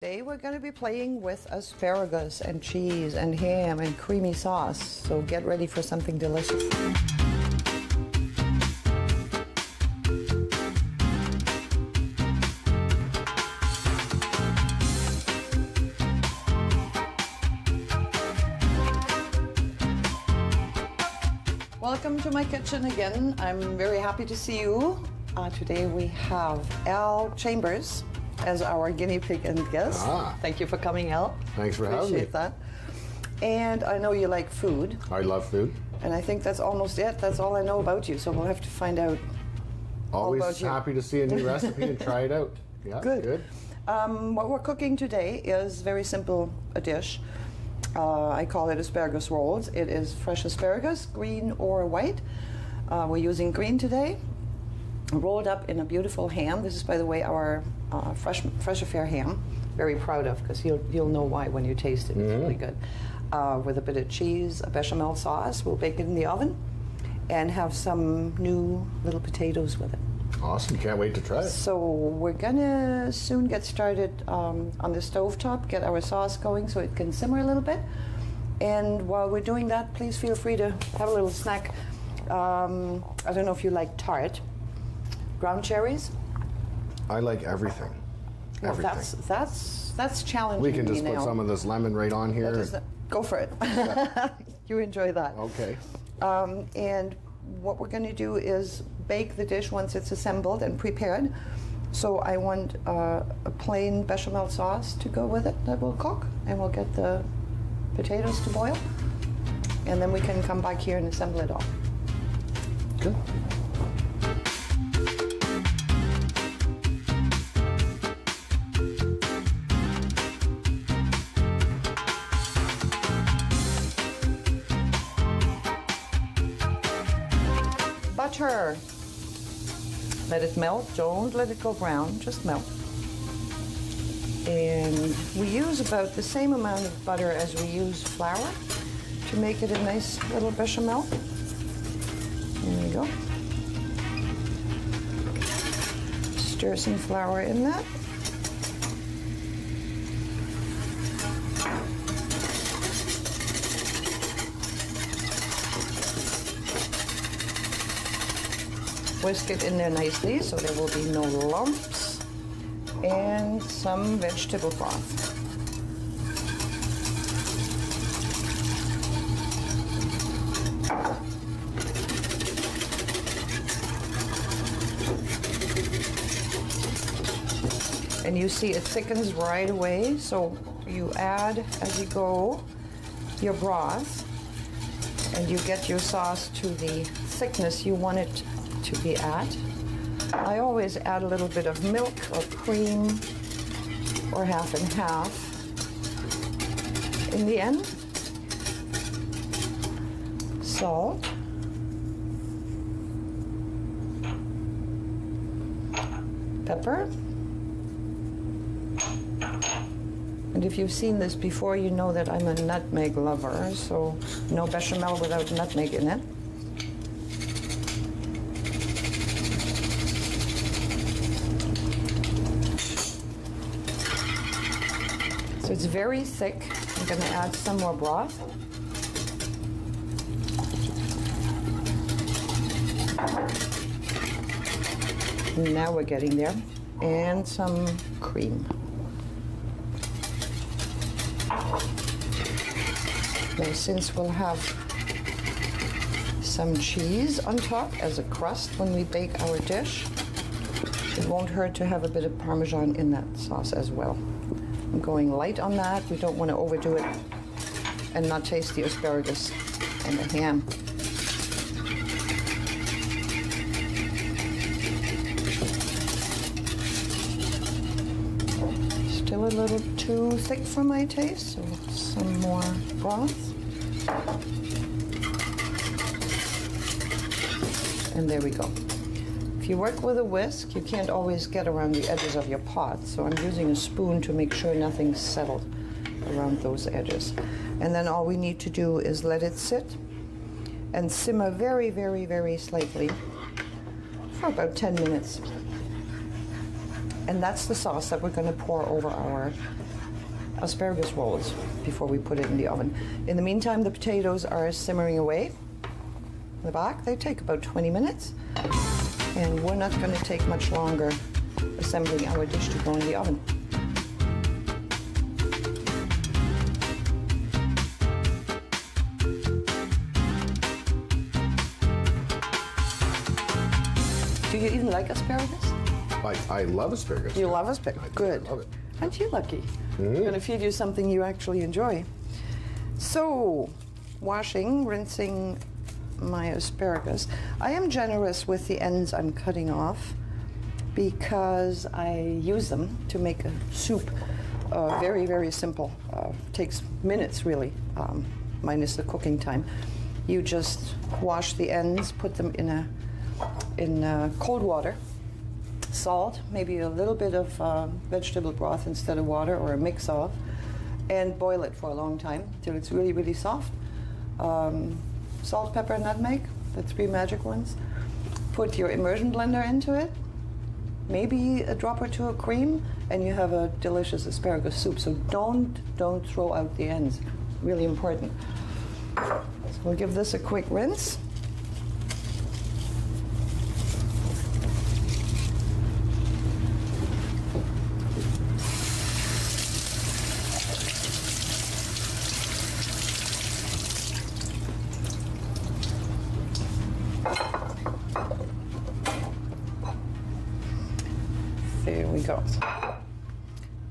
Today we're going to be playing with asparagus and cheese and ham and creamy sauce, so get ready for something delicious. Welcome to my kitchen again. I'm very happy to see you. Today we have Al Chambers as our guinea pig and guest. Thank you for coming, Al. Thanks for having me. Appreciate that. And I know you like food. I love food. And I think that's almost it. That's all I know about you. So we'll have to find out all about Always you. happy to see a new recipe and try it out. Yeah, Good. What we're cooking today is very simple a dish. I call it asparagus rolls. It is fresh asparagus, green or white. We're using green today, rolled up in a beautiful ham. This is, by the way, our fresh affair ham. Very proud of, because you'll know why when you taste it. It's really good. With a bit of cheese, a bechamel sauce. We'll bake it in the oven and have some new little potatoes with it. Awesome. Can't wait to try it. So we're gonna soon get started on the stovetop, get our sauce going so it can simmer a little bit. And while we're doing that, please feel free to have a little snack. I don't know if you like tart. Ground cherries? I like everything. Well, Everything. that's challenging. We can just me put now. some of this lemon right on here. Go for it. You enjoy that. Okay. And what we're going to do is bake the dish once it's assembled and prepared. So I want a plain bechamel sauce to go with it that we'll cook, and we'll get the potatoes to boil, and then we can come back here and assemble it all. Good. Butter. Let it melt. Don't let it go brown. Just melt. And we use about the same amount of butter as we use flour to make it a nice little bechamel. There we go. Stir some flour in that. Whisk it in there nicely so there will be no lumps, and some vegetable broth. And you see it thickens right away, so you add, as you go, your broth, and you get your sauce to the thickness you want it to be at. I always add a little bit of milk or cream, or half and half in the end. Salt. Pepper. And if you've seen this before, you know that I'm a nutmeg lover, so no bechamel without nutmeg in it. So it's very thick. I'm going to add some more broth. Now we're getting there. And some cream. Now, since we'll have some cheese on top as a crust when we bake our dish, it won't hurt to have a bit of Parmesan in that sauce as well. I'm going light on that. We don't want to overdo it and not taste the asparagus and the ham. Still a little too thick for my taste, so some more broth. And there we go. If you work with a whisk, you can't always get around the edges of your pot, so I'm using a spoon to make sure nothing's settled around those edges. And then all we need to do is let it sit and simmer very, very, very slightly for about 10 minutes. And that's the sauce that we're going to pour over our asparagus rolls before we put it in the oven. In the meantime, the potatoes are simmering away in the back. They take about 20 minutes, and we're not going to take much longer assembling our dish to go in the oven. Do you even like asparagus? I love asparagus. You love asparagus? Good. I love it. Aren't you lucky? I'm going to feed you something you actually enjoy. So, washing, rinsing my asparagus. I am generous with the ends I'm cutting off because I use them to make a soup. Very, very simple. Takes minutes, really, minus the cooking time. You just wash the ends, put them in cold water, salt, maybe a little bit of vegetable broth instead of water, or a mix of, and boil it for a long time till it's really, really soft. Salt, pepper, nutmeg, the 3 magic ones. Put your immersion blender into it, maybe a drop or 2 of cream, and you have a delicious asparagus soup. So don't throw out the ends. Really important. So we'll give this a quick rinse. There we go.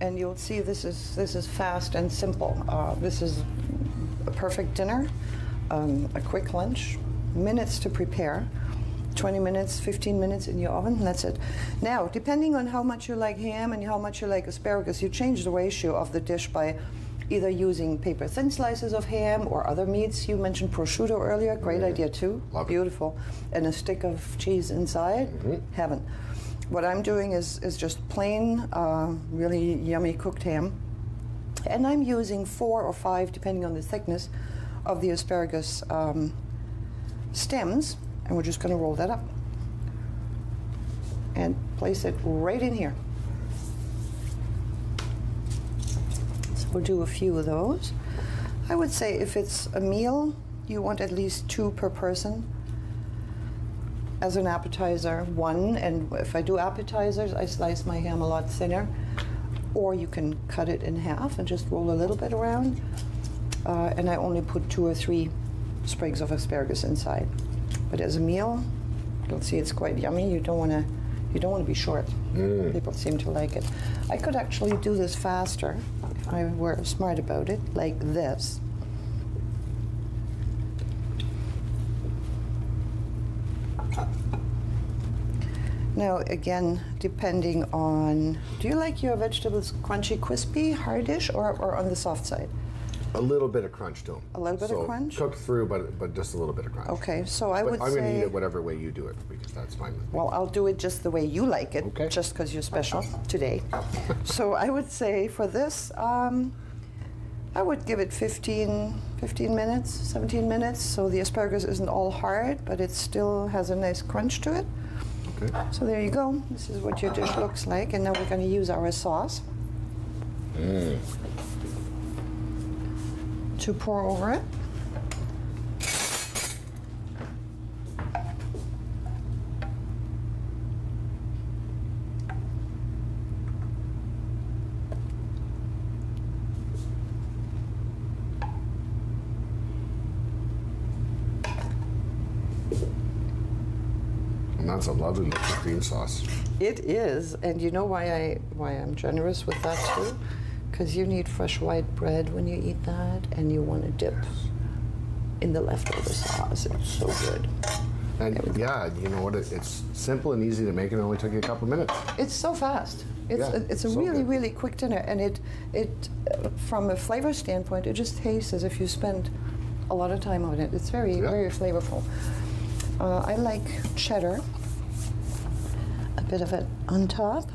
And you'll see this is fast and simple. This is a perfect dinner, a quick lunch, minutes to prepare, 20 minutes, 15 minutes in your oven, and that's it. Now, depending on how much you like ham and how much you like asparagus, you change the ratio of the dish by either using paper thin slices of ham or other meats. You mentioned prosciutto earlier, great idea too. Love it. Beautiful. And a stick of cheese inside, heaven. What I'm doing is just plain, really yummy cooked ham. And I'm using 4 or 5, depending on the thickness, of the asparagus stems. And we're just going to roll that up and place it right in here. So we'll do a few of those. I would say if it's a meal, you want at least 2 per person. As an appetizer, 1, and if I do appetizers, I slice my ham a lot thinner, or you can cut it in half and just roll a little bit around, and I only put 2 or 3 sprigs of asparagus inside. But as a meal, you'll see it's quite yummy. You don't want to be short. People seem to like it. I could actually do this faster if I were smart about it, like this. Now, again, depending on, do you like your vegetables crunchy, crispy, hardish, or on the soft side? A little bit of crunch to them. A little bit of crunch? Cooked through, but just a little bit of crunch. Okay, so I would say... I'm going to eat it whatever way you do it, because that's fine with me. Well, I'll do it just the way you like it, okay. Just because you're special today. So I would say for this, I would give it 15 minutes, 17 minutes, so the asparagus isn't all hard, but it still has a nice crunch to it. Okay. So there you go. This is what your dish looks like, and now we're going to use our sauce to pour over it. And that's a lovely looking cream sauce. It is, and you know why I'm generous with that too? Because you need fresh white bread when you eat that, and you want to dip in the leftover sauce. It's so good. And yeah, you know what? It's simple and easy to make, and it only took you a couple minutes. It's so fast. It's a so really, good. really quick dinner, and it from a flavor standpoint, it just tastes as if you spent a lot of time on it. It's very, very flavorful. I like cheddar, a bit of it on top,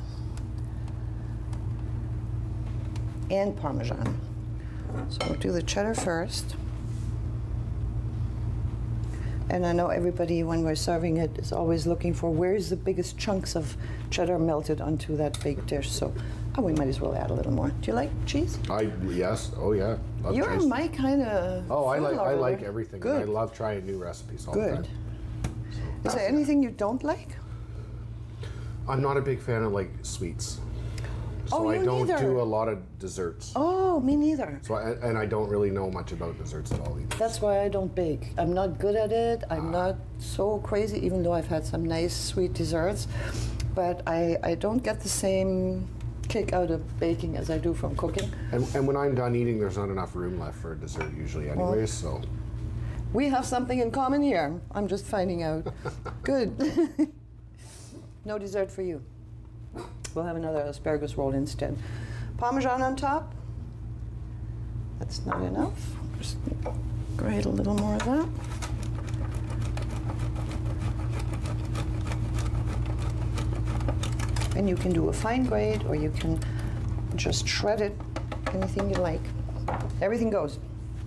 and Parmesan. So we'll do the cheddar first. And I know everybody, when we're serving it, is always looking for where's the biggest chunks of cheddar melted onto that big dish. So Oh, we might as well add a little more. Do you like cheese? Yes. Oh yeah. Love You're cheese. my kind of. Oh, I like everything. Good. And I love trying new recipes all the Good. time. Is there anything you don't like? I'm not a big fan of like sweets. So Oh, I you don't neither. do a lot of desserts. Oh, me neither. So and I don't really know much about desserts at all either. That's why I don't bake. I'm not good at it. I'm not so crazy, even though I've had some nice sweet desserts. But I don't get the same kick out of baking as I do from cooking. And when I'm done eating, there's not enough room left for a dessert usually anyways, so. We have something in common here. I'm just finding out. Good. No dessert for you. We'll have another asparagus roll instead. Parmesan on top. That's not enough. Just grate a little more of that. And you can do a fine grade or you can just shred it, anything you like. Everything goes.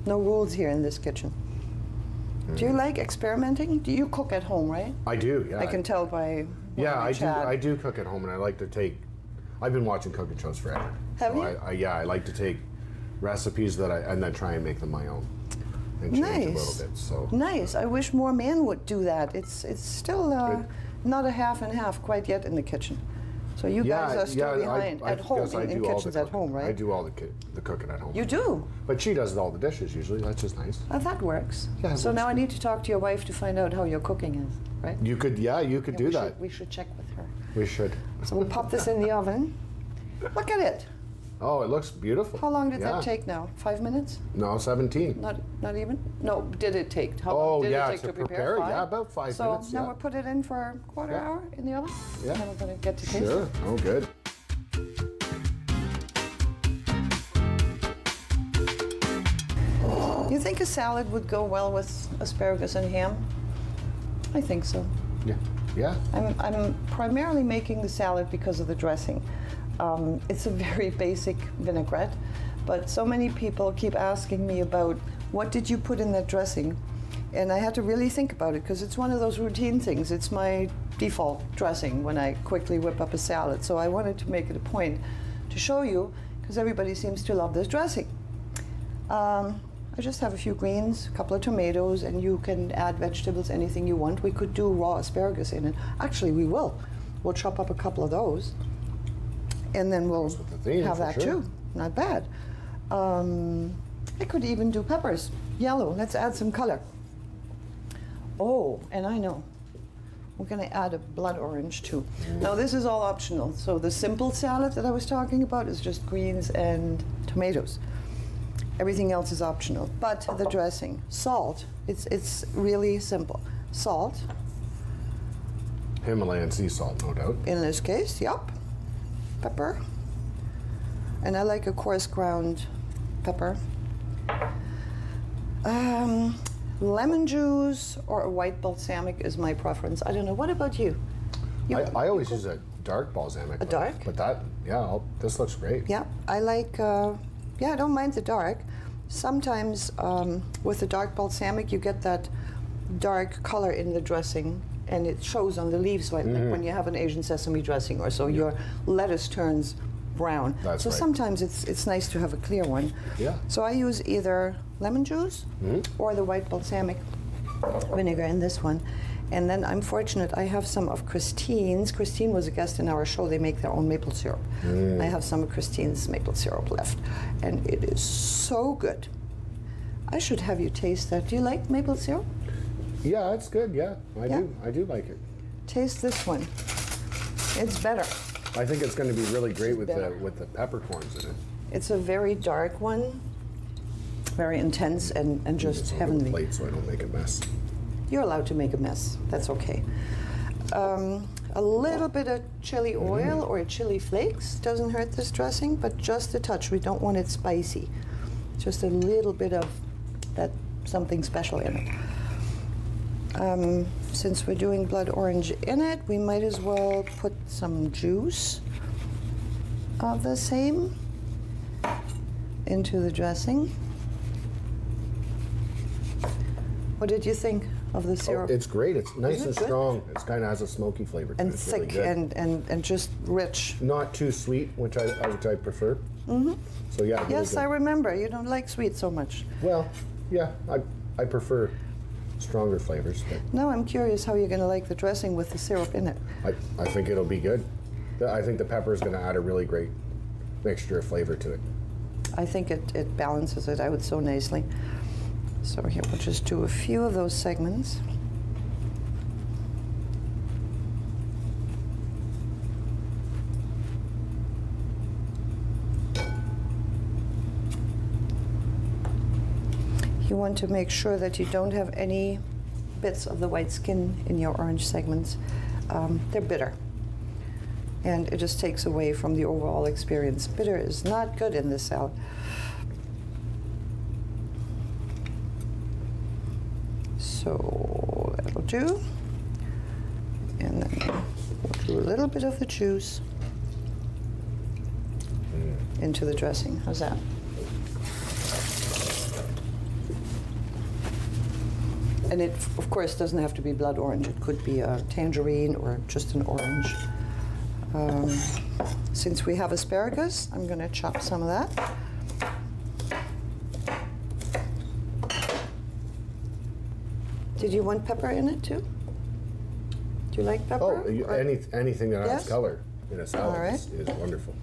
No rules here in this kitchen. Do you like experimenting? Do you cook at home, right? I do, yeah. I can tell by Yeah, I I do cook at home, and I like to take. I've been watching cooking shows forever. Have so you? I like to take recipes and then try and make them my own, and change a Nice. little bit. So Nice. I wish more men would do that. It's still not a half and half quite yet in the kitchen. So you guys are still behind at home guess I in do all kitchens the at home, cooking. I right? do all the cooking at home. You do. But she does all the dishes usually. That's just nice. Oh, that works. Yeah, it so works now I need to talk to your wife to find out how your cooking is, right? You could, you could do that. We should check with her. We should. So we'll pop this in the oven. Look at it. Oh, it looks beautiful. How long did Yeah. that take now? 5 minutes? No, 17. Not even? No, did it take? How long Oh, did yeah, it take to to prepare? prepare, 5? yeah, about 5 so minutes, now yeah. we'll put it in for a quarter Yeah. hour in the oven? Yeah. And then we're going to get to taste Sure. it. Oh, good. You think a salad would go well with asparagus and ham? I think so. Yeah. Yeah. I'm primarily making the salad because of the dressing. It's a very basic vinaigrette, but so many people keep asking me about what did you put in that dressing? And I had to really think about it because it's one of those routine things. It's my default dressing when I quickly whip up a salad. So I wanted to make it a point to show you because everybody seems to love this dressing. I just have a few greens, a couple of tomatoes, and you can add vegetables, anything you want. We could do raw asparagus in it. Actually, we will. We'll chop up a couple of those, and then we'll That's what the theme, have for that sure. too. Not bad. I could even do peppers, yellow. Let's add some color. Oh, and I know. We're going to add a blood orange too. Now this is all optional. So the simple salad that I was talking about is just greens and tomatoes. Everything else is optional. But the dressing, salt, it's really simple. Salt, Himalayan sea salt, no doubt. in this case, yep. Pepper. And I like a coarse ground pepper. Lemon juice or a white balsamic is my preference. I don't know. What about you? I always use a dark balsamic. A dark? But that, yeah, this looks great. Yeah, I like, yeah, I don't mind the dark. Sometimes with the dark balsamic, you get that dark color in the dressing, and it shows on the leaves like when you have an Asian sesame dressing or so, your lettuce turns brown. That's so right. sometimes it's nice to have a clear one. Yeah. So I use either lemon juice or the white balsamic vinegar in this one. And then I'm fortunate, I have some of Christine's. Christine was a guest in our show. They make their own maple syrup. I have some of Christine's maple syrup left. And it is so good. I should have you taste that. Do you like maple syrup? Yeah, it's good. Yeah, I Yeah? do. I do like it. Taste this one. It's better. I think it's going to be really great with better. the peppercorns in it. It's a very dark one, very intense and just Just on the heavenly. plate so I don't make a mess. You're allowed to make a mess. That's okay. A little bit of chili oil or chili flakes doesn't hurt this dressing, but just a touch. We don't want it spicy. Just a little bit of that something special in it. Since we're doing blood orange in it, we might as well put some juice of the same into the dressing. What did you think of the syrup. Oh, it's great. It's nice Isn't and it good? strong. It's kind of has a smoky flavor to And it. It's thick really good. and just rich. Not too sweet, which I prefer. Mm-hmm. So yeah. Really Yes, good. I remember. You don't like sweet so much. Well, yeah, I prefer stronger flavors, but Now I'm curious how you're going to like the dressing with the syrup in it. I think it'll be good. I think the pepper is going to add a really great mixture of flavor to it. I think it balances it out so nicely. So here, we'll just do a few of those segments. You want to make sure that you don't have any bits of the white skin in your orange segments. They're bitter, and it just takes away from the overall experience. Bitter is not good in this salad. So that'll do. And then we'll do a little bit of the juice into the dressing. How's that? And it, of course, doesn't have to be blood orange. It could be a tangerine or just an orange. Since we have asparagus, I'm going to chop some of that. Did you want pepper in it too? Do you like pepper? Oh, anything that Yes? adds color in a salad All right. is wonderful.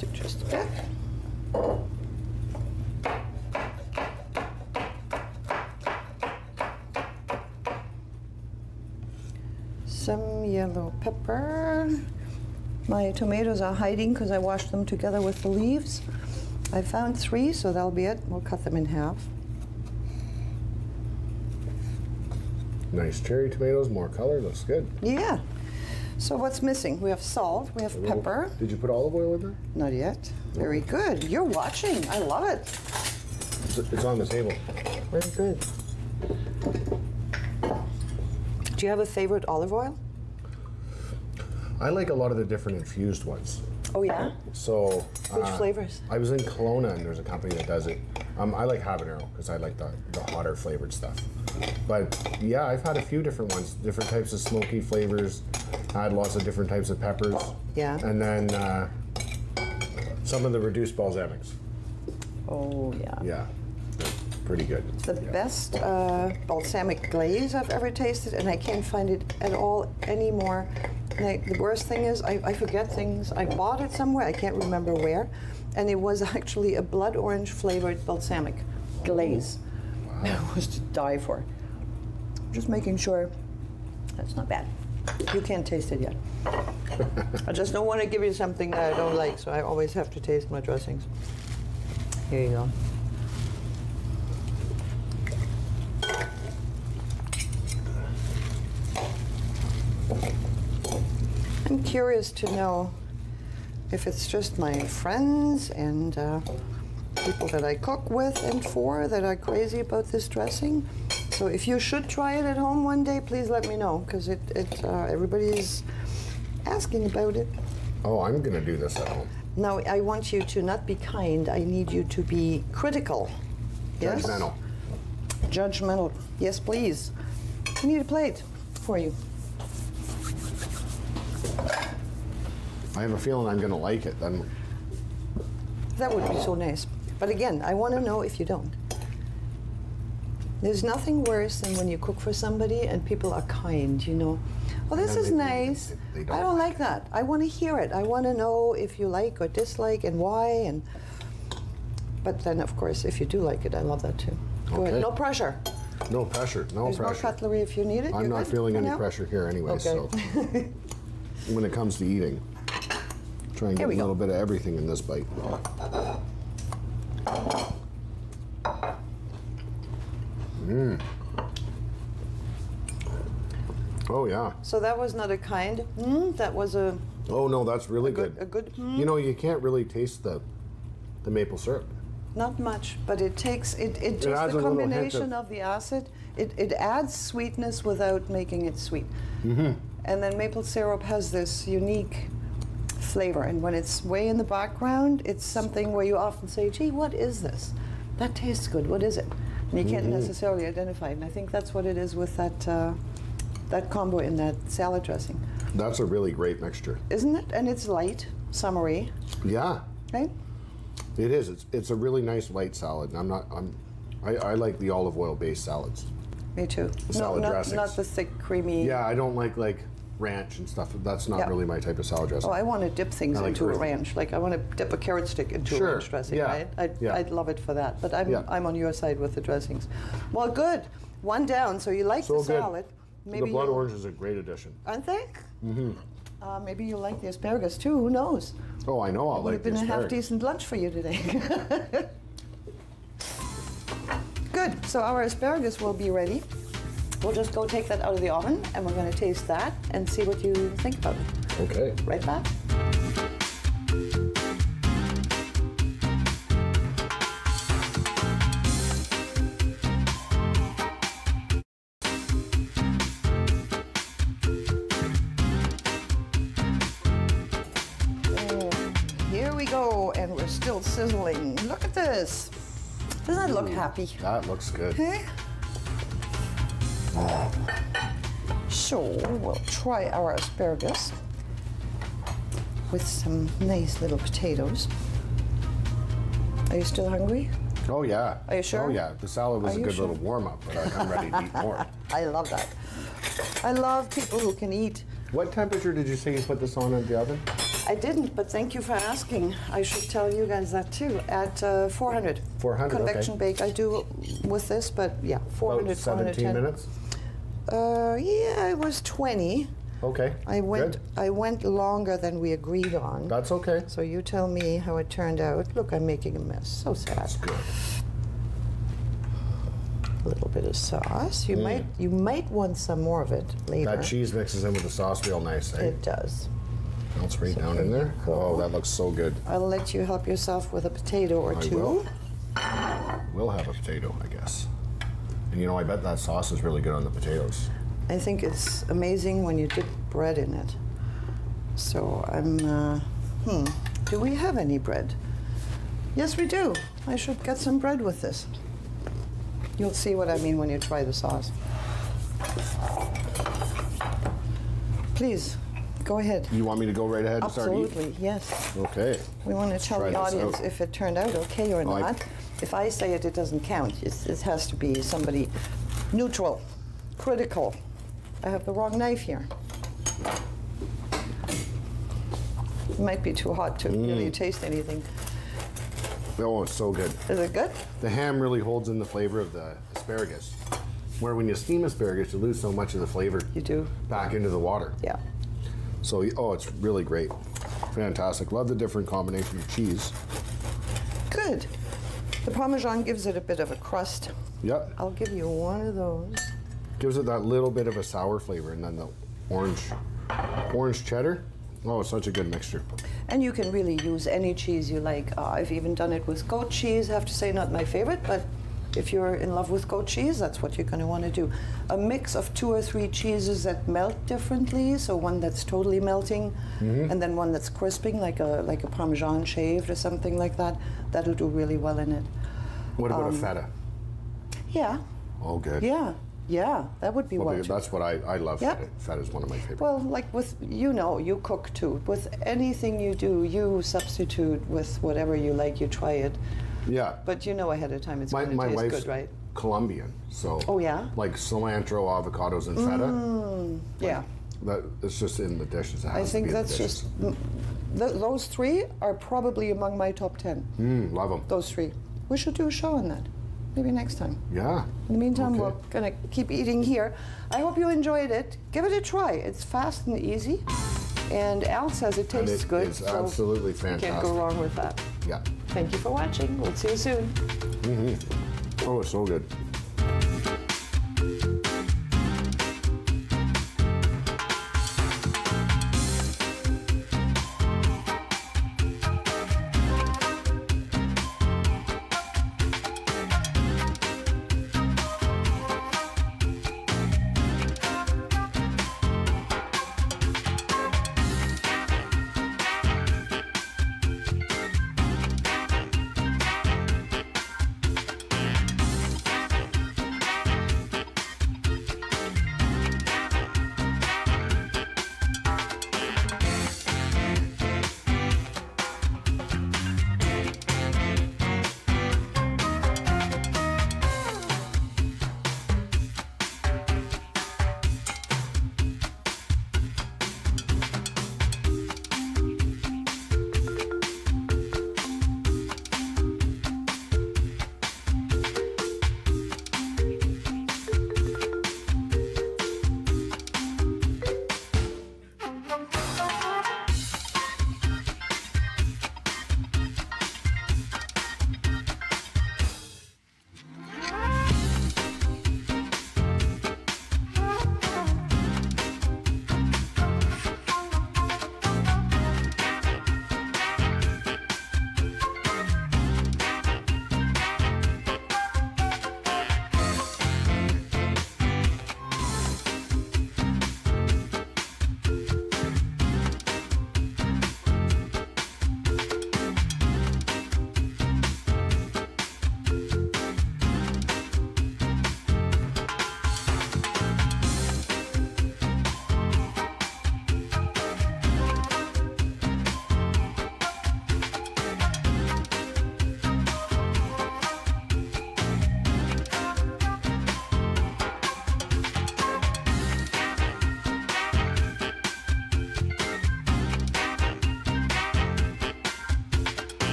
Do just a bit. Some yellow pepper. My tomatoes are hiding because I washed them together with the leaves. I found 3, so that'll be it. We'll cut them in half. Nice cherry tomatoes, more color, looks good. Yeah. So what's missing? We have salt, we have pepper. Did you put olive oil in there? Not yet. Very good. You're watching. I love it. It's on the table. Very good. Do you have a favorite olive oil? I like a lot of the different infused ones. Oh, yeah? So Which flavors? I was in Kelowna, and there's a company that does it. I like habanero because I like the hotter flavored stuff. But yeah, I've had a few different ones, different types of smoky flavors. I had lots of different types of peppers. Yeah. And then some of the reduced balsamics. Oh, yeah. Yeah, pretty good. The best balsamic glaze I've ever tasted, and I can't find it at all anymore. The worst thing is I forget things. I bought it somewhere, I can't remember where, and it was actually a blood orange flavored balsamic glaze. Wow. It was to die for. Just making sure that's not bad. You can't taste it yet. I just don't want to give you something that I don't like, so I always have to taste my dressings. Here you go. I'm curious to know if it's just my friends and people that I cook with and for that are crazy about this dressing. So if you should try it at home one day, please let me know, because everybody's asking about it. Oh, I'm gonna do this at home. Now, I want you to not be kind. I need you to be critical. Yes? Judgmental. Judgmental. Yes, please. I need a plate for you. I have a feeling I'm gonna like it. Then That would be so nice. But again, I want to know if you don't. There's nothing worse than when you cook for somebody and people are kind, you know. Well, this is nice. they I don't like that. I want to hear it. I want to know if you like or dislike and why. But then, of course, if you do like it, I love that too. Go Okay. ahead. No pressure. no pressure, no There's more pressure. cutlery if you need it. I'm You're not good feeling for any now? pressure here anyway. Okay. So when it comes to eating, try and Here get we a go. little bit of everything in this bite. Oh yeah. So that was not a kind. That was a Oh no, that's really good. a good. You know, you can't really taste the maple syrup. Not much, but it takes it just adds the a little hint combination of the acid. It adds sweetness without making it sweet. And then maple syrup has this unique flavor, and when it's way in the background, it's something where you often say, "Gee, what is this? That tastes good. What is it?" You can't necessarily identify it. And I think that's what it is with that, that combo in that salad dressing. That's a really great mixture. Isn't it? And it's light, summery. Yeah. Right? It is. It's a really nice light salad. I like the olive oil based salads. Me too. Salad not, dressings. not the thick, creamy. Yeah, I don't like ranch and stuff. That's not really my type of salad dressing. Oh, I want to dip things into a ranch. Like I want to dip a carrot stick into a ranch dressing, right? I'd love it for that. But I'm on your side with the dressings. Well, good. One down. So you like the salad. Maybe the blood orange is a great addition. Aren't they? Maybe you'll like the asparagus too. Who knows? Oh, I know I'll like the asparagus. It would have been a half-decent lunch for you today. Good. So our asparagus will be ready. We'll just go take that out of the oven, and we're going to taste that and see what you think about it. Okay. Right back. Here we go, and we're still sizzling. Look at this. Doesn't that look happy? That looks good. Okay. So we'll try our asparagus with some nice little potatoes. Are you still hungry? Oh yeah. Are you sure? Oh yeah. The salad was a good little warm-up, but I'm ready to eat more. I love that. I love people who can eat. What temperature did you say you put this on in the oven? I didn't, but thank you for asking. I should tell you guys that too. At 400. 400, convection bake. I do with this, but yeah, 400, About 17 minutes? Yeah, it was 20. Okay. I went longer than we agreed on. That's okay. So you tell me how it turned out. Look, I'm making a mess. So sad. That's good. A little bit of sauce. You might want some more of it later. That cheese mixes in with the sauce real nice, eh? It does. Melts right down in there. Oh, that looks so good. I'll let you help yourself with a potato or two. Will. We'll have a potato, I guess. And you know, I bet that sauce is really good on the potatoes. I think it's amazing when you dip bread in it. So do we have any bread? Yes, we do. I should get some bread with this. You'll see what I mean when you try the sauce. Please, go ahead. You want me to go right ahead and start eating? Absolutely, yes. Okay. We want to tell the audience if it turned out okay or not. If I say it, it doesn't count. It has to be somebody neutral, critical. I have the wrong knife here. It might be too hot to really taste anything. Oh, it's so good. Is it good? The ham really holds in the flavor of the asparagus. Where when you steam asparagus, you lose so much of the flavor. You do. Back into the water. Yeah. So, it's really great. Fantastic. Love the different combination of cheese. Good. The Parmesan gives it a bit of a crust. Yep. I'll give you one of those. Gives it that little bit of a sour flavor, and then the orange cheddar. Oh, it's such a good mixture. And you can really use any cheese you like. I've even done it with goat cheese. I have to say, not my favorite, but if you're in love with goat cheese, that's what you're going to want to do. A mix of 2 or 3 cheeses that melt differently, so one that's totally melting, and then one that's crisping, like a Parmesan shaved or something like that. That'll do really well in it. What about a feta? Yeah. Oh, good. Yeah, that would be well. That's what I love. Yep. Feta. Feta is one of my favorites. Well, like with, you cook too. With anything you do, you substitute with whatever you like, you try it. Yeah. But you know ahead of time it's going to taste good, right? Colombian, so. Oh, yeah? Like cilantro, avocados, and feta. Yeah. It's just in the dishes. I think that's just, those 3 are probably among my top 10. Love them. Those 3. We should do a show on that. Maybe next time. Yeah. In the meantime, we're going to keep eating here. I hope you enjoyed it. Give it a try. It's fast and easy. And Al says it tastes good. It's absolutely fantastic. Can't go wrong with that. Yeah. Thank you for watching. We'll see you soon. Oh, it's so good.